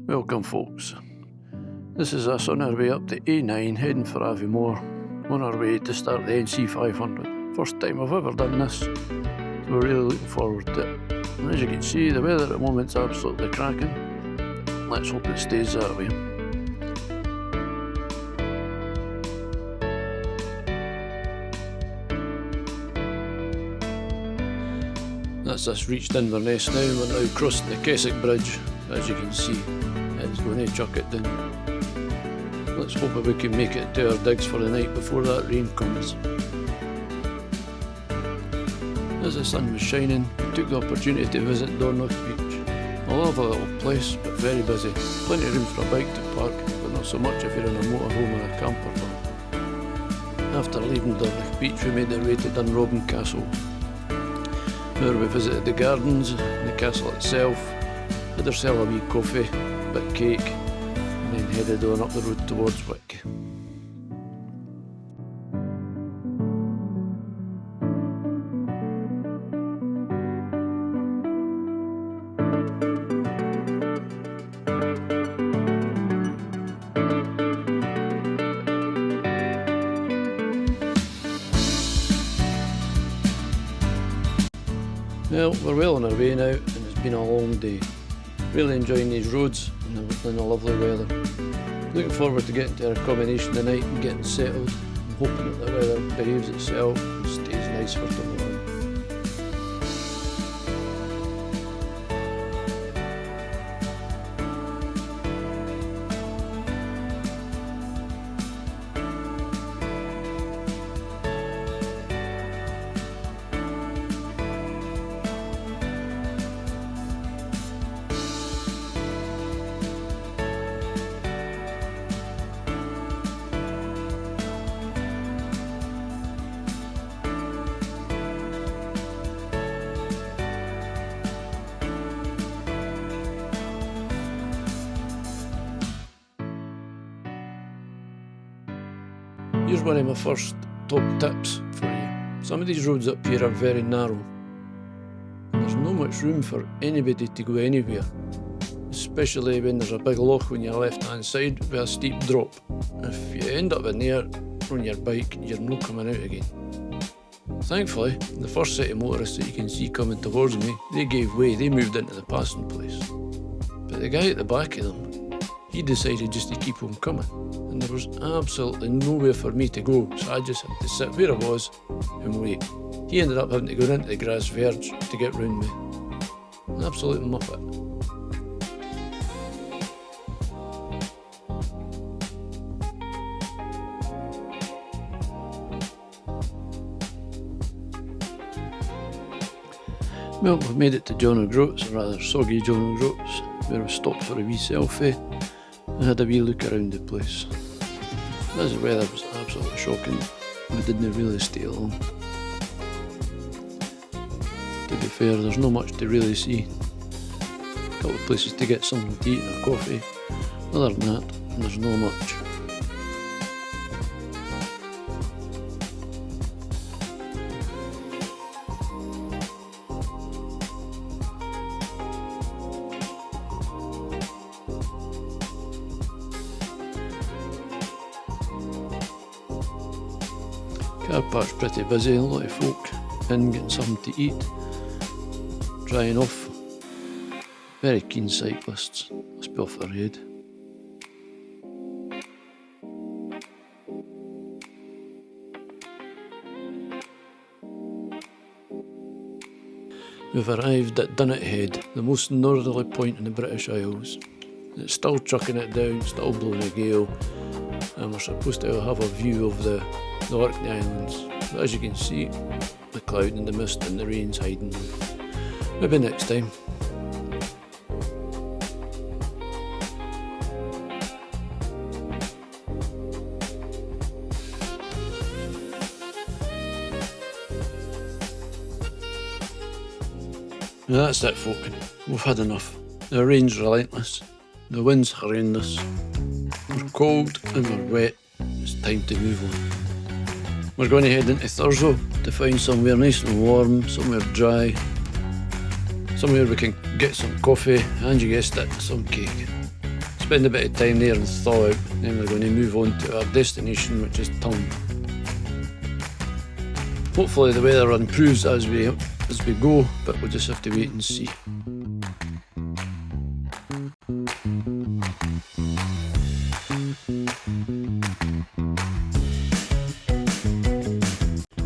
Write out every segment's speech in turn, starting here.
Welcome folks, this is us on our way up the A9 heading for Aviemore, on our way to start the NC 500. First time I've ever done this, so we're really looking forward to it. And as you can see, the weather at the moment's absolutely cracking. Let's hope it stays that way. That's us reached Inverness now, and we're now crossing the Keswick Bridge. As you can see, it's going to chuck it down. Let's hope that we can make it to our digs for the night before that rain comes. As the sun was shining, we took the opportunity to visit Dornoch Beach. A lovely little place, but very busy. Plenty of room for a bike to park, but not so much if you're in a motorhome or a camper van. After leaving Dornoch Beach, we made our way to Dunrobin Castle, where we visited the gardens, the castle itself, had ourselves a wee coffee, a bit of cake, and then headed on up the road towards Wick. Well, we're well on our way now, and it's been a long day. Really enjoying these roads and the lovely weather. Looking forward to getting to our accommodation tonight and getting settled. I'm hoping that the weather behaves itself and stays nice for tomorrow. Here's one of my first top tips for you. Some of these roads up here are very narrow, and there's not much room for anybody to go anywhere, especially when there's a big loch on your left hand side with a steep drop. If you end up in there on your bike, you're not coming out again. Thankfully, the first set of motorists that you can see coming towards me, they gave way, they moved into the passing place. But the guy at the back of them, he decided just to keep on coming, and there was absolutely nowhere for me to go, so I just had to sit where I was and wait. He ended up having to go into the grass verge to get round me. An absolute muppet. Well, we've made it to John O'Groats, or rather soggy John O'Groats, where we stopped for a wee selfie and had a wee look around the place. As the weather was absolutely shocking, we didn't really stay long. To be fair, there's not much to really see. A couple of places to get something to eat and a coffee. Other than that, there's not much. Car park's pretty busy, a lot of folk in getting something to eat, drying off. Very keen cyclists, must be off their head. We've arrived at Dunnet Head, the most northerly point in the British Isles. It's still chucking it down, still blowing a gale, and we're supposed to have a view of the Orkney Islands. But as you can see, the cloud and the mist and the rain's hiding them. Maybe next time. Now that's it, folk. We've had enough. The rain's relentless. The wind's horrendous. We're cold and we're wet. It's time to move on. We're going to head into Thurso to find somewhere nice and warm, somewhere dry, somewhere we can get some coffee and, you guessed it, some cake. spend a bit of time there and thaw out. Then we're going to move on to our destination, which is Tongue. Hopefully the weather improves as we go, but we'll just have to wait and see.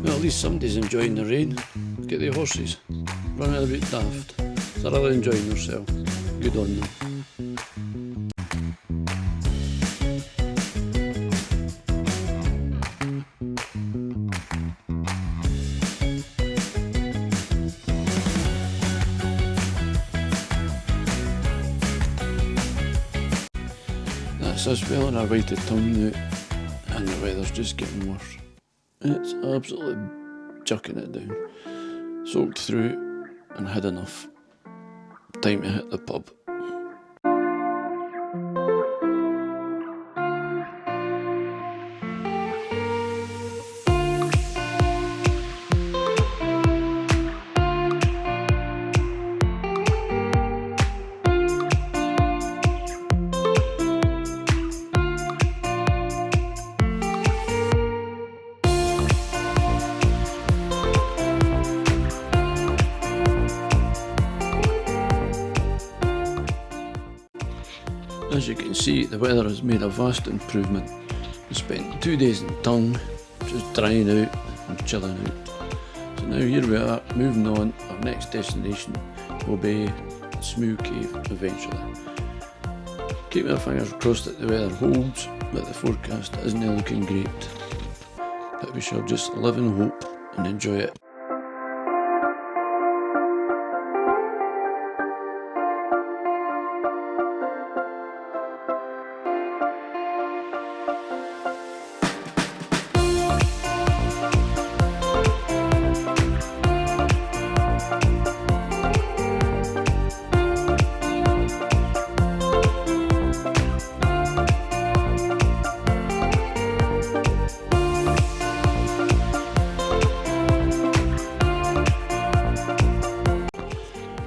Well, at least somebody's enjoying the rain. Look at the horses, running a bit daft. Thoroughly enjoying themselves. Good on them. That's us well on our way to Tongue now, and the weather's just getting worse. It's absolutely chucking it down. Soaked through and had enough. Time to hit the pub. As you can see, the weather has made a vast improvement. We spent 2 days in Tongue, just drying out and chilling out. So now here we are, moving on. Our next destination will be Smoo Cave eventually. Keep our fingers crossed that the weather holds, but the forecast isn't looking great. But we shall just live in hope and enjoy it.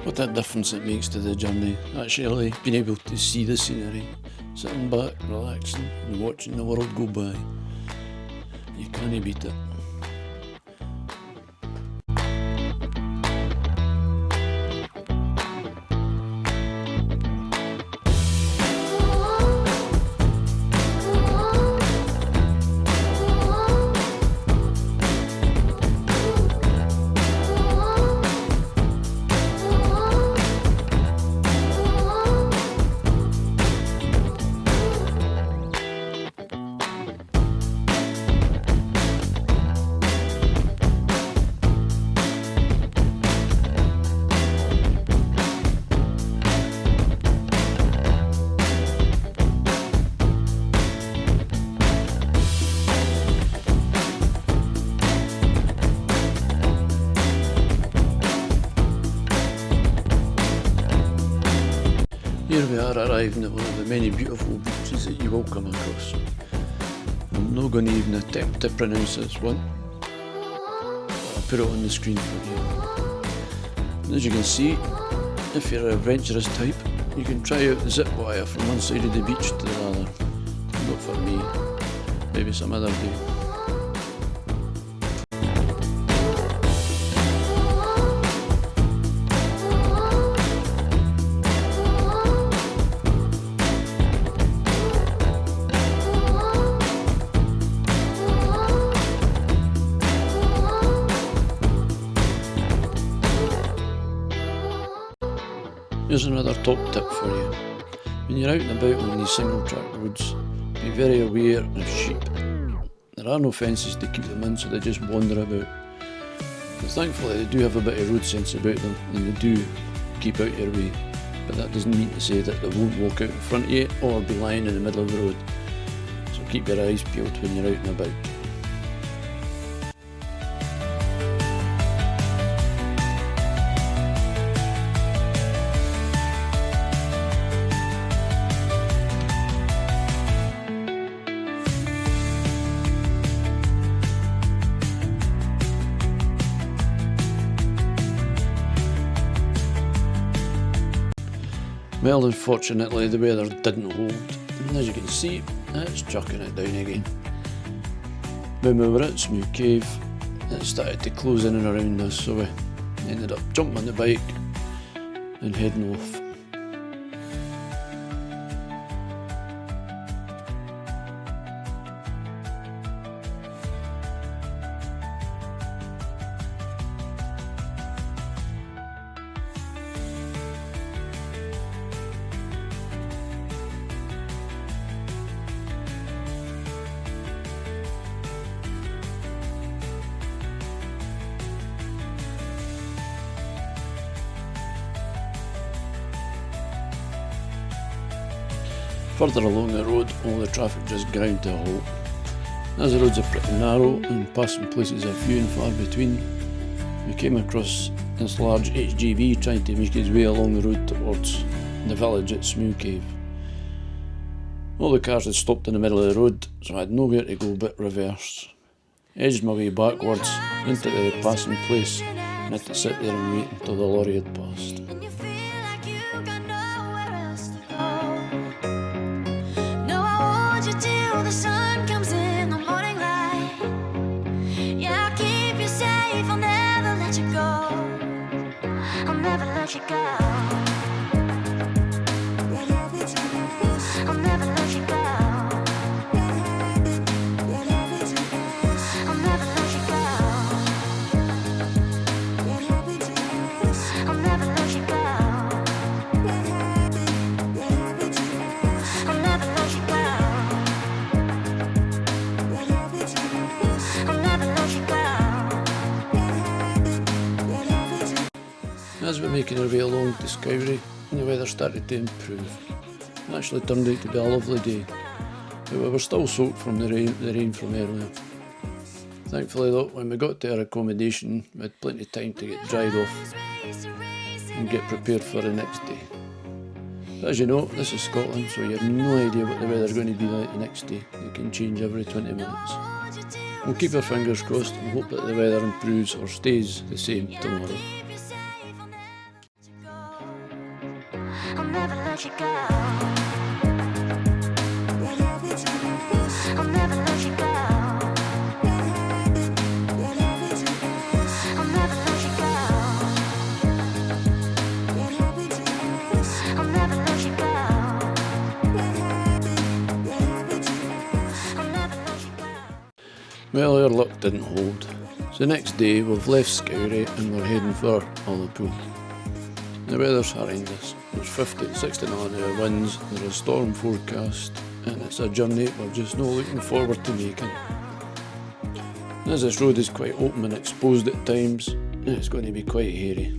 What a difference it makes to the journey, actually being able to see the scenery, sitting back, relaxing and watching the world go by. You can't beat it. Here we are arriving at one of the many beautiful beaches that you will come across. I'm not going to even attempt to pronounce this one. I'll put it on the screen for you. And as you can see, if you're an adventurous type, you can try out the zip wire from one side of the beach to the other. Not for me, maybe some other day. Here's another top tip for you. When you're out and about on these single track roads, be very aware of sheep. There are no fences to keep them in, so they just wander about. But thankfully they do have a bit of road sense about them, and they do keep out your way. But that doesn't mean to say that they won't walk out in front of you or be lying in the middle of the road. So keep your eyes peeled when you're out and about. Well, unfortunately the weather didn't hold, and as you can see, it's chucking it down again. When we were at Smoo Cave, it started to close in and around us, so we ended up jumping on the bike and heading off. Further along the road, all the traffic just ground to a halt. As the roads are pretty narrow and passing places are few and far between, we came across this large HGV trying to make its way along the road towards the village at Smoo Cave. All the cars had stopped in the middle of the road, so I had nowhere to go but reverse. Edged my way backwards into the passing place and had to sit there and wait until the lorry had passed. The sun comes in the morning light. Yeah, I'll keep you safe, I'll never let you go. I'll never let you go. I'll never let you go. I'll never let you go. I'll never let you go. I'll never let you go. As we're making our way along to Skowrie, the weather started to improve. It actually turned out to be a lovely day, but we were still soaked from the rain from earlier. Thankfully though, when we got to our accommodation, we had plenty of time to get dried off and get prepared for the next day. But as you know, this is Scotland, so you have no idea what the weather's going to be like the next day. It can change every 20 minutes. We'll keep our fingers crossed and hope that the weather improves or stays the same tomorrow. I'll never let you go. I'll never let you go. I'll never let you go. I'll never let you go. I'll never let you go. Well, our luck didn't hold. So the next day we've left Skowrie and we're heading for Ullapool. The weather's horrendous. There's 50 to 60 mile/hour winds, there's a storm forecast, and it's a journey we're just not looking forward to making. As this road is quite open and exposed at times, it's going to be quite hairy.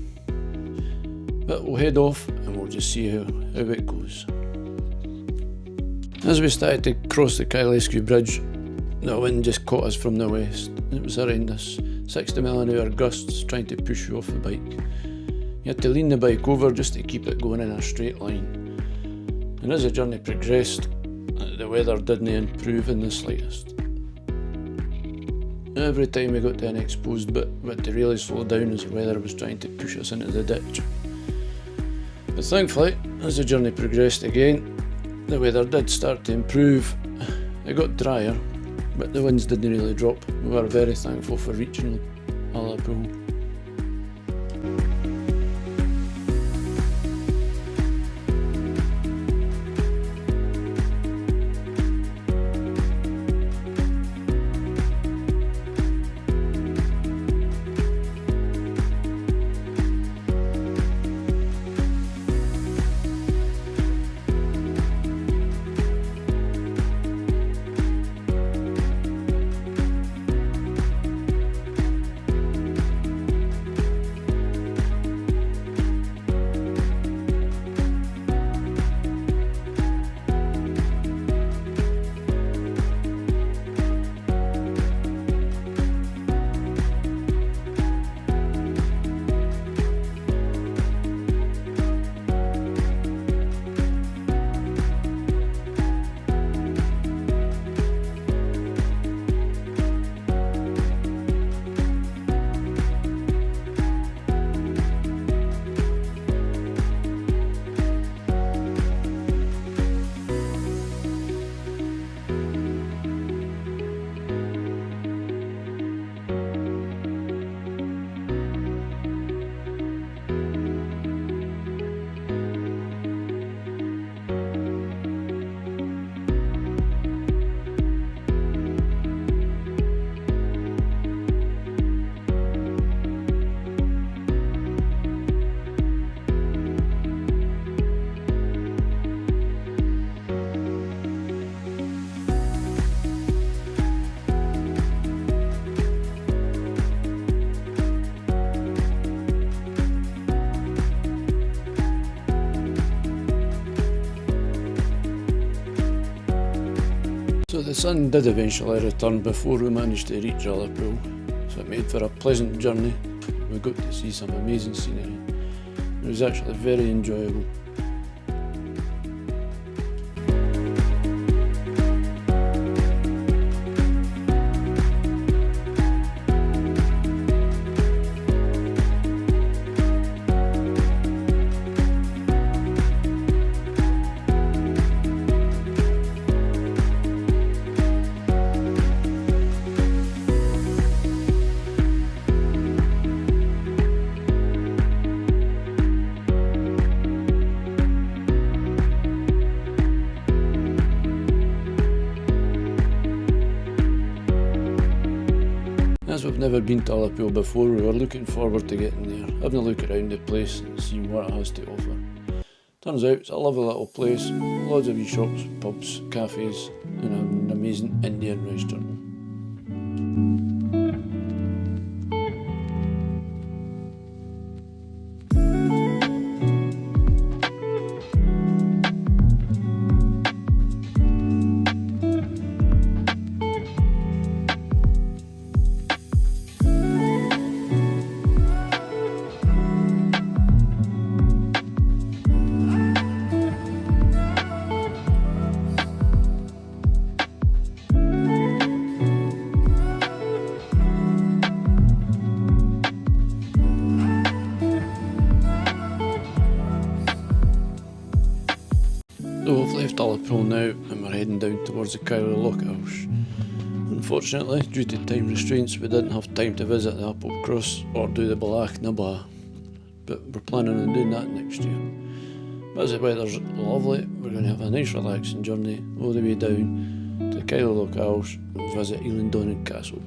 But we'll head off and we'll just see how it goes. As we started to cross the Kylesque Bridge, the wind just caught us from the west. It was horrendous. 60 mile/hour gusts trying to push you off the bike. You had to lean the bike over just to keep it going in a straight line. And as the journey progressed, the weather didn't improve in the slightest. Every time we got to an exposed bit, we had to really slow down as the weather was trying to push us into the ditch. But thankfully, as the journey progressed again, the weather did start to improve. It got drier, but the winds didn't really drop. We were very thankful for reaching Ullapool. So the sun did eventually return before we managed to reach Ullapool, so it made for a pleasant journey. We got to see some amazing scenery. It was actually very enjoyable. As we've never been to Ullapool before, we were looking forward to getting there, having a look around the place and seeing what it has to offer. Turns out it's a lovely little place, loads of wee shops, pubs, cafes and an amazing Indian restaurant. So we've left Ullapool now and we're heading down towards the Cairo Lockhouse. Unfortunately, due to time restraints, we didn't have time to visit the Apple Cross or do the Balach Nabha, but we're planning on doing that next year. But as the weather's lovely, we're going to have a nice relaxing journey all the way down to the Cairo Lockhouse and visit Eilean Donan Castle.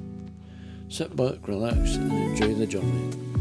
Sit back, relax and enjoy the journey.